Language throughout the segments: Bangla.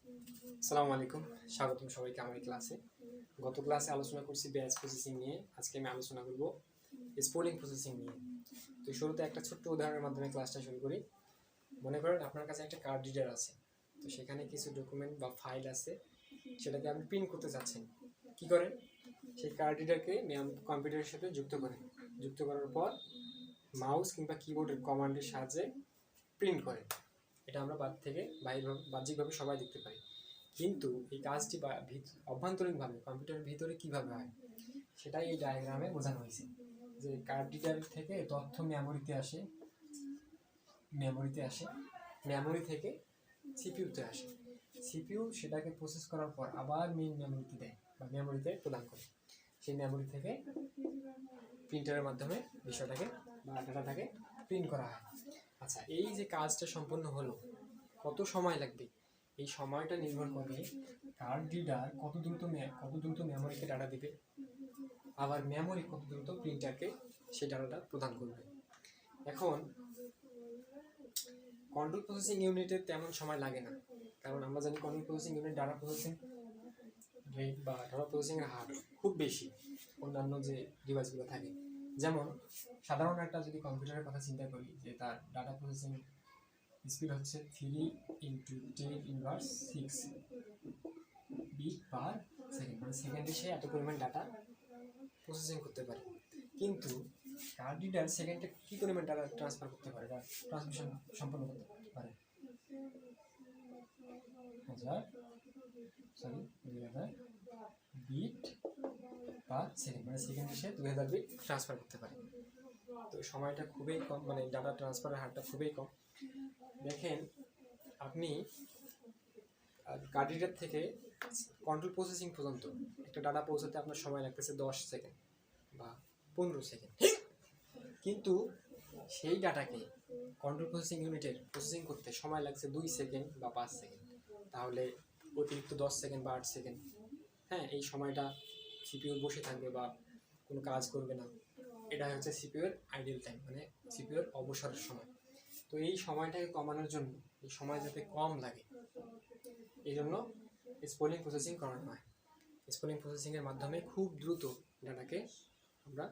আসসালামু আলাইকুম, স্বাগতম সবাইকে আমার ক্লাসে। গত ক্লাসে আলোচনা করছি ব্যাচ প্রসেসিং নিয়ে। আজকে আমি আলোচনা করব স্পেলিং প্রসেসিং নিয়ে। তো শুরুতে একটা ছোট্ট উদাহরণের মাধ্যমে ক্লাসটা শুরু করি। মনে করেন আপনার কাছে একটা কার্ড রিডার আছে, তো সেখানে কিছু ডকুমেন্ট বা ফাইল আছে, সেটাকে আপনি প্রিন্ট করতে চাচ্ছেন। কি করেন? সেই কার্ড রিডারকে কম্পিউটারের সাথে যুক্ত করার পর মাউস কিংবা কিবোর্ডের কমান্ডের সাহায্যে প্রিন্ট করেন। এটা আমরা বাহ্যিকভাবে সবাই দেখতে পাই। কিন্তু এই কাজটি অভ্যন্তরীণভাবে কম্পিউটারের ভিতরে কিভাবে হয় সেটাই এই ডায়াগ্রামে বোঝানো হয়েছে। যে কার্ড রিডার থেকে তথ্য মেমোরি থেকে সিপিইউতে আসে। সিপিইউ সেটাকে প্রসেস করার পর আবার মেইন মেমোরিতে দেয় বা মেমোরিতে প্রদান করে। সেই মেমোরি থেকে প্রিন্টারের মাধ্যমে বিষয়টাকে বা ডাটাটাকে প্রিন্ট করা হয়। আচ্ছা, এই যে কাজটা সম্পন্ন হলো, কত সময় লাগবে? এই সময়টা নির্ভর করে কার্ড রিডার কত দ্রুত মেমোরিকে ডাটা দিবে, আবার মেমোরি কত দ্রুত প্রিন্টারকে সেই ডাটাটা প্রদান করবে। এখন কন্ট্রোল প্রসেসিং ইউনিটের তেমন সময় লাগে না, কারণ আমরা জানি control processing unit data processing rate বা ডাটা প্রসেসিংয়ের হার খুব বেশি অন্যান্য যে ডিভাইসগুলো থাকে। যেমন সাধারণ একটা যদি কম্পিউটারের কথা চিন্তা করি, যে তার ডাটা প্রসেসিং স্পিড হচ্ছে 3 × 10⁻⁶ বিট পার সেকেন্ড, মানে সেকেন্ডে সে এত পরিমাণ ডাটা প্রসেসিং করতে পারে। কিন্তু কার্ড রিডার সেকেন্ডে কী পরিমাণ ডাটা ট্রান্সফার করতে পারে বা ট্রান্সমিশন সম্পন্ন করতে পারে? 2000 বিট পার সেকেন্ড, মানে সেকেন্ডে সে 2000 বিট ট্রান্সফার করতে পারে। তো সময়টা খুবই কম, মানে ডাটা ট্রান্সফারের হারটা খুবই কম। দেখেন, আপনি কার্ড রিডার থেকে কন্ট্রোল প্রসেসিং পর্যন্ত একটা ডাটা পৌঁছাতে আপনার সময় লাগতেছে 10 সেকেন্ড বা 15 সেকেন্ড, কিন্তু সেই ডাটাকে কন্ট্রোল প্রসেসিং ইউনিটের প্রসেসিং করতে সময় লাগছে 2 সেকেন্ড বা 5 সেকেন্ড। তাহলে অতিরিক্ত 10 সেকেন্ড বা 8 সেকেন্ড, হ্যাঁ, এই সময়টা সিপিইউ বসে থাকবে বা কোনো কাজ করবে না। এটা হচ্ছে সিপিইউর আইডল টাইম, মানে সিপিইউর অবসরের সময়। তো এই সময়টাকে কমানোর জন্য, এই সময় যাতে কম লাগে, এই জন্য স্পেলিং প্রসেসিং করানো হয়। স্পেলিং প্রসেসিংয়ের মাধ্যমে খুব দ্রুত ডাটাকে আমরা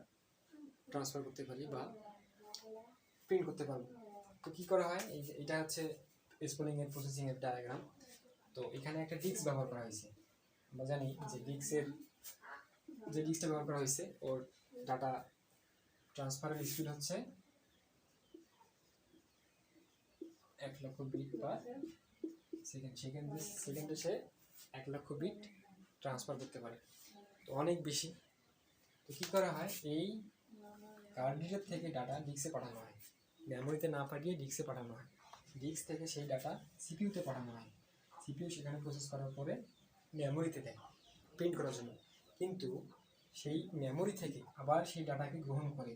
ট্রান্সফার করতে পারি বা প্রিন্ট করতে পারবো। তো কী করা হয়? এটা হচ্ছে স্পেলিংয়ের প্রসেসিংয়ের ডায়াগ্রাম। তো এখানে একটা ডিস্ক ব্যবহার করা হয়েছে। আমরা জানি যে ডিস্কটা ব্যবহার করা হয়েছে, ওর ডাটা ট্রান্সফারের স্পিড হচ্ছে 1,00,000 বিট পার সেকেন্ডে সে 1,00,000 বিট ট্রান্সফার করতে পারে। তো অনেক বেশি। তো কী করা হয়? এই কার্ড রিডার থেকে ডাটা ডিস্কে পাঠানো হয়, মেমোরিতে না পাঠিয়ে ডিস্কে পাঠানো হয়। ডিস্ক থেকে সেই ডাটা সিপিইউতে পাঠানো হয়। সিপিইউ সেখানে প্রসেস করার পরে মেমোরিতে দেয় প্রিন্ট করার জন্য। কিন্তু সেই মেমোরি থেকে আবার সেই ডাটাকে গ্রহণ করে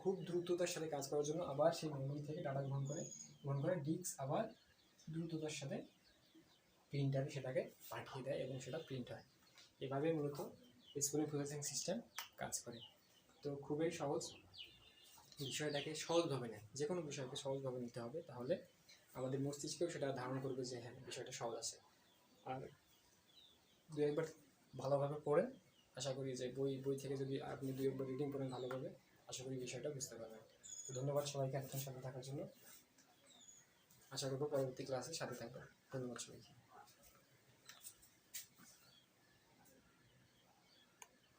খুব দ্রুততার সাথে কাজ করার জন্য আবার সেই মেমোরি থেকে ডাটা গ্রহণ করে ডিস্ক আবার দ্রুততার সাথে প্রিন্টারে সেটাকে পাঠিয়ে দেয় এবং সেটা প্রিন্ট হয়। এভাবে মূলত স্পেলিং প্রসেসিং সিস্টেম কাজ করে। তো খুবই সহজ, বিষয়টাকে সহজভাবে নেয়। যে কোনো বিষয়কে সহজভাবে নিতে হবে, তাহলে আমাদের মস্তিষ্কেও সেটা ধারণ করবে যে হ্যাঁ, বিষয়টা সহজ আছে। আর দু একবার ভালোভাবে পড়েন, আশা করি যে বই থেকে যদি আপনি 2 একবার রিডিং করেন ভালোভাবে, আশা করি বিষয়টা বুঝতে পারবেন। তো ধন্যবাদ সবাইকে এতক্ষণ সাথে থাকার জন্য। আশা করব পরবর্তী ক্লাসে সাথে থাকবেন। ধন্যবাদ সবাইকে।